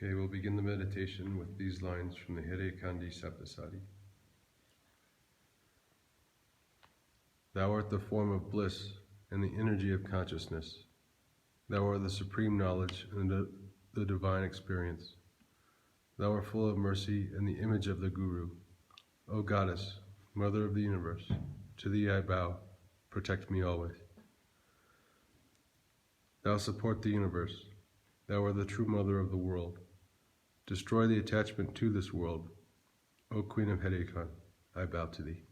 Okay, we'll begin the meditation with these lines from the Hare Kandi Saptasati. Thou art the form of bliss and the energy of consciousness. Thou art the supreme knowledge and the divine experience. Thou art full of mercy and the image of the Guru. O Goddess, Mother of the universe, to thee I bow, protect me always. Thou support the universe. Thou art the true mother of the world. Destroy the attachment to this world. O Queen of Hare Khan, I bow to thee.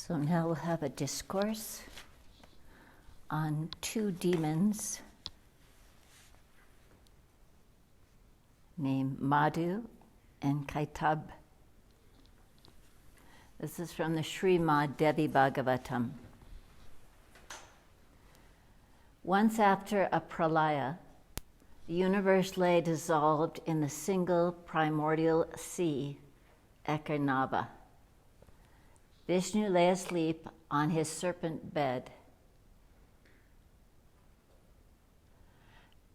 So now we'll have a discourse on two demons named Madhu and Kaitabh. This is from the Srimad Devi Bhagavatam. Once after a pralaya, the universe lay dissolved in the single primordial sea, Ekarnava. Vishnu lay asleep on his serpent bed.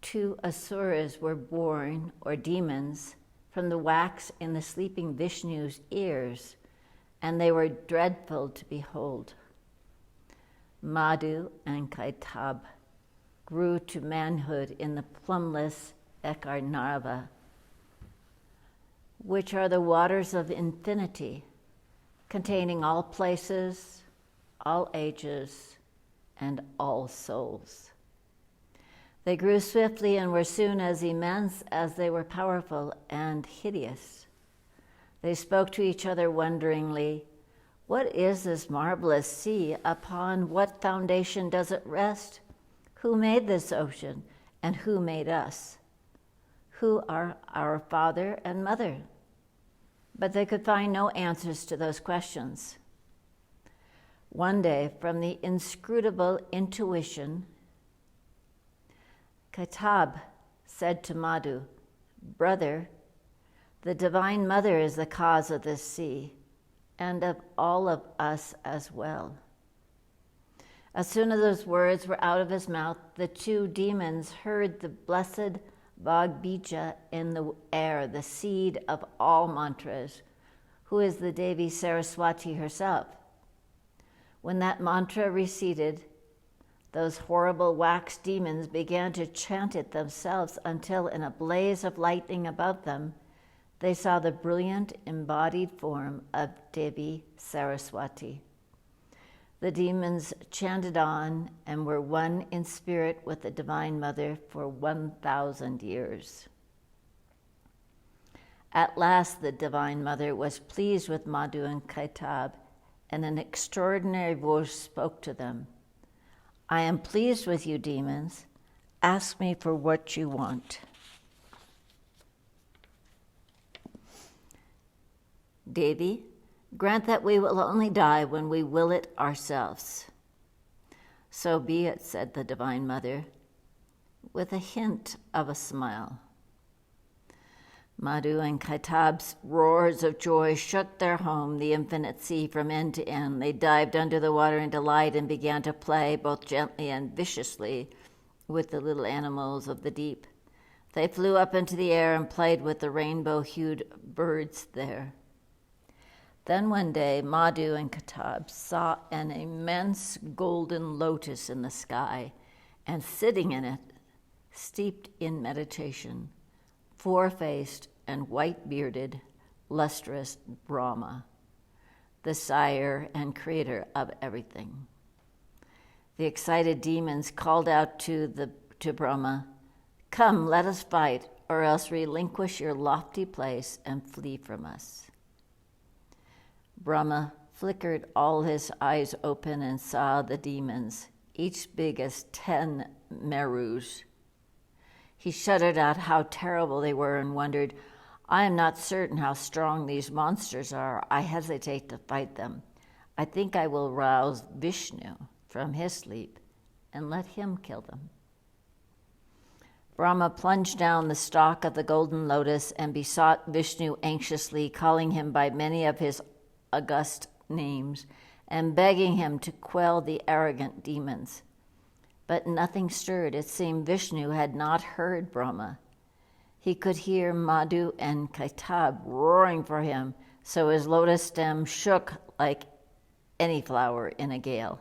Two asuras were born, or demons, from the wax in the sleeping Vishnu's ears, and they were dreadful to behold. Madhu and Kaitabh grew to manhood in the plumbless Ekarnava, which are the waters of infinity, containing all places, all ages, and all souls. They grew swiftly and were soon as immense as they were powerful and hideous. They spoke to each other wonderingly, "What is this marvelous sea? Upon what foundation does it rest? Who made this ocean, and who made us? Who are our father and mother?" But they could find no answers to those questions. One day, from the inscrutable intuition, Kaitabh said to Madhu, "Brother, the Divine Mother is the cause of this sea, and of all of us as well." As soon as those words were out of his mouth, the two demons heard the blessed Vagbija in the air, the seed of all mantras, who is the Devi Saraswati herself. When that mantra receded, those horrible wax demons began to chant it themselves until, in a blaze of lightning above them, they saw the brilliant embodied form of Devi Saraswati. The demons chanted on and were one in spirit with the Divine Mother for 1,000 years. At last, the Divine Mother was pleased with Madhu and Kaitabh, and an extraordinary voice spoke to them. "I am pleased with you, demons. Ask me for what you want." "Devi, grant that we will only die when we will it ourselves." "So be it," said the Divine Mother, with a hint of a smile. Madhu and Kaitabh's roars of joy shook their home, the infinite sea, from end to end. They dived under the water in delight and began to play, both gently and viciously, with the little animals of the deep. They flew up into the air and played with the rainbow-hued birds there. Then one day, Madhu and Kaitabh saw an immense golden lotus in the sky, and sitting in it, steeped in meditation, four-faced and white-bearded, lustrous Brahma, the sire and creator of everything. The excited demons called out to Brahma, "Come, let us fight, or else relinquish your lofty place and flee from us." Brahma flickered all his eyes open and saw the demons, each big as 10 merus. He shuddered at how terrible they were and wondered, "I am not certain how strong these monsters are. I hesitate to fight them. I think I will rouse Vishnu from his sleep and let him kill them." Brahma plunged down the stalk of the golden lotus and besought Vishnu anxiously, calling him by many of his august names and begging him to quell the arrogant demons. But nothing stirred. It seemed Vishnu had not heard Brahma. He could hear Madhu and Kaitabh roaring for him, so his lotus stem shook like any flower in a gale.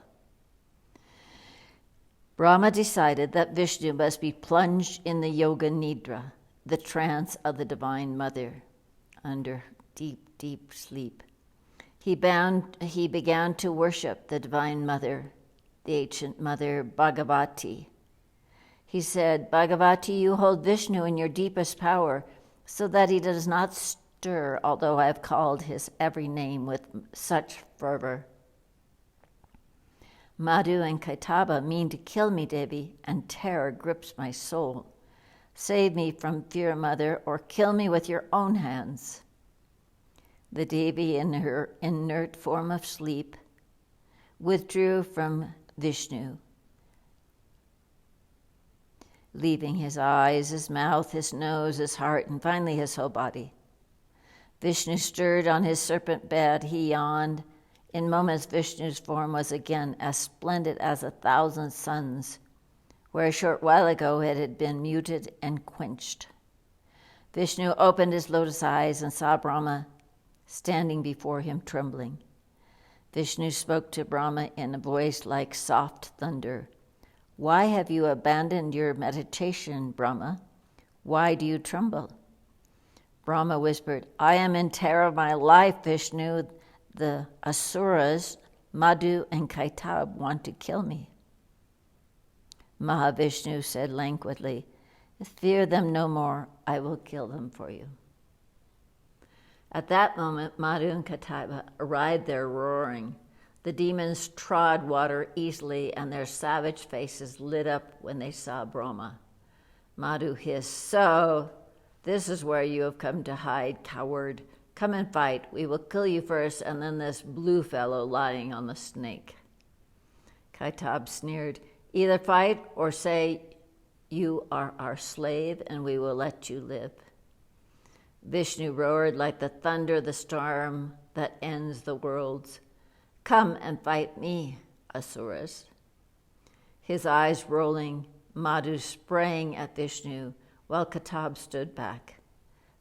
Brahma decided that Vishnu must be plunged in the Yoga Nidra, the trance of the Divine Mother, under deep, deep sleep. He began to worship the Divine Mother, the ancient Mother Bhagavati. He said, "Bhagavati, you hold Vishnu in your deepest power, so that he does not stir, although I have called his every name with such fervor. Madhu and Kaitabh mean to kill me, Devi, and terror grips my soul. Save me from fear, Mother, or kill me with your own hands. The Devi, in her inert form of sleep, withdrew from Vishnu, leaving his eyes, his mouth, his nose, his heart, and finally his whole body. Vishnu stirred on his serpent bed. He yawned. In moments, Vishnu's form was again as splendid as 1,000 suns, where a short while ago it had been muted and quenched. Vishnu opened his lotus eyes and saw Brahma standing before him, trembling. Vishnu spoke to Brahma in a voice like soft thunder. Why have you abandoned your meditation, Brahma? Why do you tremble? Brahma whispered, I am in terror of my life, Vishnu. The Asuras, Madhu and Kaitabh, want to kill me. Mahavishnu said languidly, fear them no more. I will kill them for you. At that moment, Madhu and Kaitabh arrived there roaring. The demons trod water easily, and their savage faces lit up when they saw Brahma. Madhu hissed, So, this is where you have come to hide, coward. Come and fight. We will kill you first, and then this blue fellow lying on the snake. Kaitabh sneered, Either fight or say you are our slave, and we will let you live. Vishnu roared like the thunder, the storm that ends the worlds. Come and fight me, Asuras. His eyes rolling, Madhu sprang at Vishnu, while Kaitabh stood back.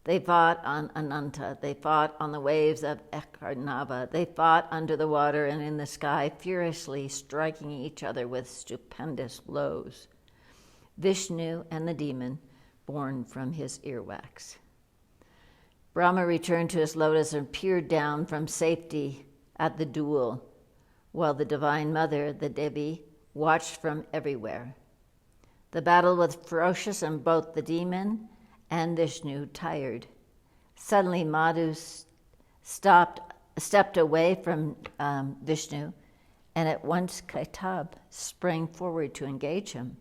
They fought on Ananta. They fought on the waves of Ekarnava. They fought under the water and in the sky, furiously striking each other with stupendous blows. Vishnu and the demon, born from his earwax. Brahma returned to his lotus and peered down from safety at the duel, while the Divine Mother, the Devi, watched from everywhere. The battle was ferocious, and both the demon and Vishnu tired. Suddenly, Madhu stepped away from Vishnu, and at once Kaitabh sprang forward to engage him.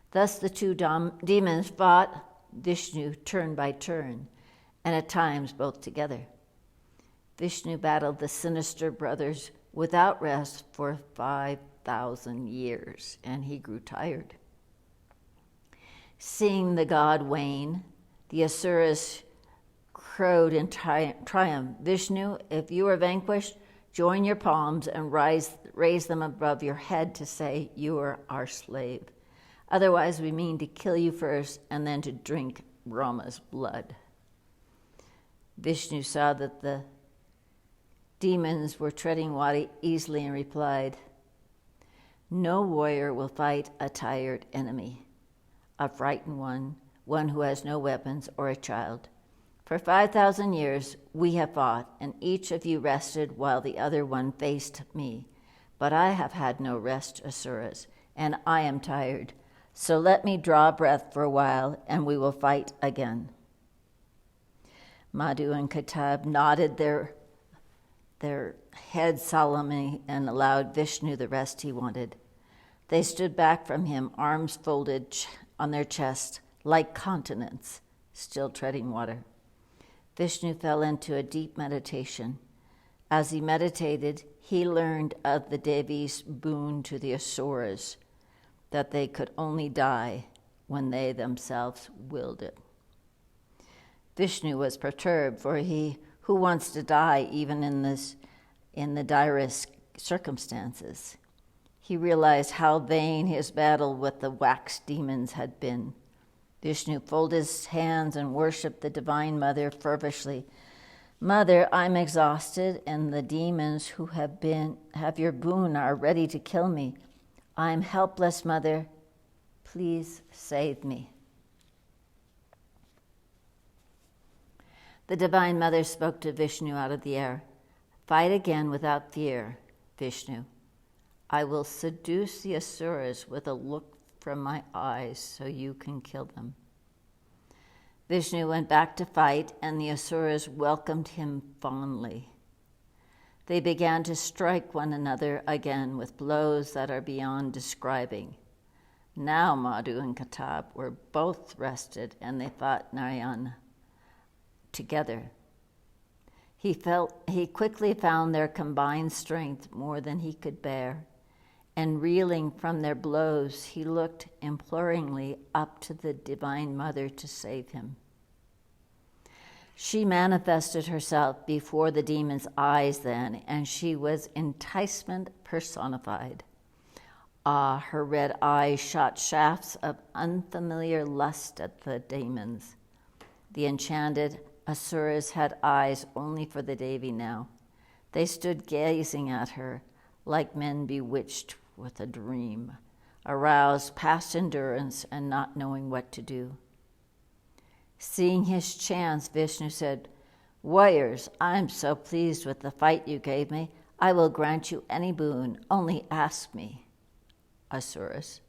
Thus the two demons fought Vishnu turn by turn, and at times both together. Vishnu battled the sinister brothers without rest for 5,000 years, and he grew tired. Seeing the god wane, the Asuras crowed in triumph. Vishnu, if you are vanquished, join your palms and raise them above your head to say, you are our slave. Otherwise, we mean to kill you first and then to drink Brahma's blood. Vishnu saw that the demons were treading water easily and replied, No warrior will fight a tired enemy, a frightened one who has no weapons, or a child. For 5,000 years we have fought, and each of you rested while the other one faced me. But I have had no rest, Asuras, and I am tired. So let me draw breath for a while, and we will fight again. Madhu and Kaitabh nodded their heads solemnly and allowed Vishnu the rest he wanted. They stood back from him, arms folded on their chest, like continents, still treading water. Vishnu fell into a deep meditation. As he meditated, he learned of the Devi's boon to the Asuras, that they could only die when they themselves willed it. Vishnu was perturbed, for who wants to die even in the direst circumstances? He realized how vain his battle with the wax demons had been. Vishnu folded his hands and worshipped the Divine Mother fervently. Mother, I'm exhausted, and the demons who have your boon are ready to kill me. I'm helpless, Mother. Please save me. The Divine Mother spoke to Vishnu out of the air. Fight again without fear, Vishnu. I will seduce the Asuras with a look from my eyes so you can kill them. Vishnu went back to fight, and the Asuras welcomed him fondly. They began to strike one another again with blows that are beyond describing. Now Madhu and Kaitabh were both rested, and they fought Narayana together. He quickly found their combined strength more than he could bear, and reeling from their blows, he looked imploringly up to the Divine Mother to save him. She manifested herself before the demon's eyes then, and she was enticement personified. Ah, her red eyes shot shafts of unfamiliar lust at the demons. The enchanted Asuras had eyes only for the Devi now. They stood gazing at her like men bewitched with a dream, aroused past endurance and not knowing what to do. Seeing his chance, Vishnu said, "Warriors, I'm so pleased with the fight you gave me. I will grant you any boon. Only ask me." Asuras.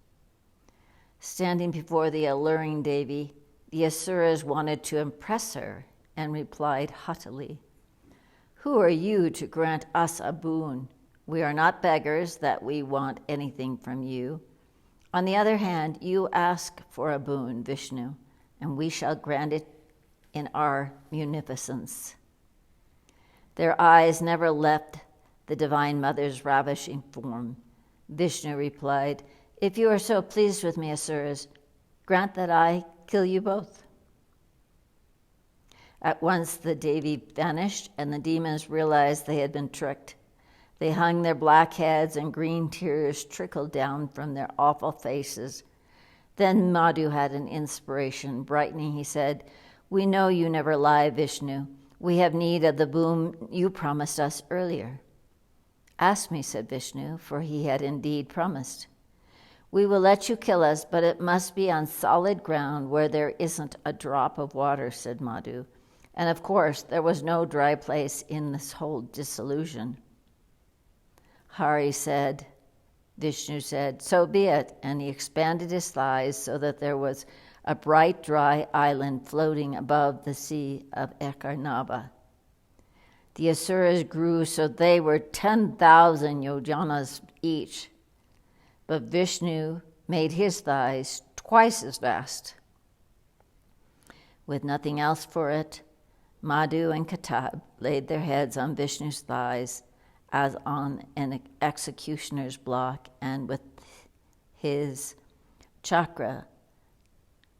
Standing before the alluring Devi, the Asuras wanted to impress her and replied haughtily, "Who are you to grant us a boon? We are not beggars that we want anything from you. On the other hand, you ask for a boon, Vishnu, and we shall grant it in our munificence." Their eyes never left the Divine Mother's ravishing form. Vishnu replied, "If you are so pleased with me, Asuras, grant that I kill you both." At once the Devi vanished, and the demons realized they had been tricked. They hung their black heads, and green tears trickled down from their awful faces. Then Madhu had an inspiration. Brightening, he said, "We know you never lie, Vishnu. We have need of the boon you promised us earlier." "Ask me," said Vishnu, for he had indeed promised. "We will let you kill us, but it must be on solid ground where there isn't a drop of water," said Madhu. And of course, there was no dry place in this whole disillusion. Vishnu said, "So be it," and he expanded his thighs so that there was a bright, dry island floating above the sea of Ekarnava. The Asuras grew so they were 10,000 yojanas each, but Vishnu made his thighs twice as vast. With nothing else for it, Madhu and Kaitabh laid their heads on Vishnu's thighs as on an executioner's block, and with his chakra,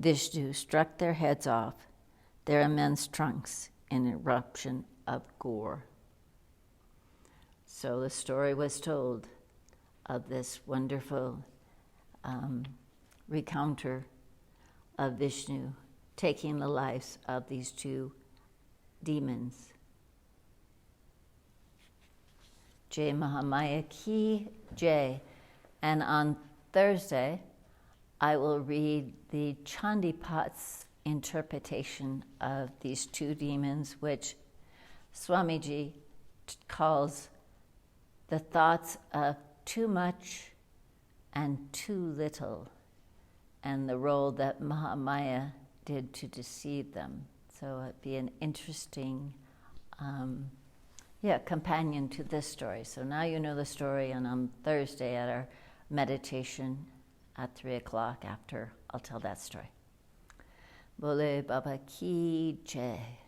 Vishnu struck their heads off, their immense trunks, in eruption of gore. So the story was told of this wonderful rencounter of Vishnu taking the lives of these two demons. Jai Mahamaya Ki Jai. And on Thursday, I will read the Chandipat's interpretation of these two demons, which Swamiji calls the thoughts of too much and too little, and the role that Mahamaya did to deceive them. So it'd be an interesting companion to this story. So now you know the story, and on Thursday at our meditation at 3:00 after, I'll tell that story. Bole Baba Ki Jai.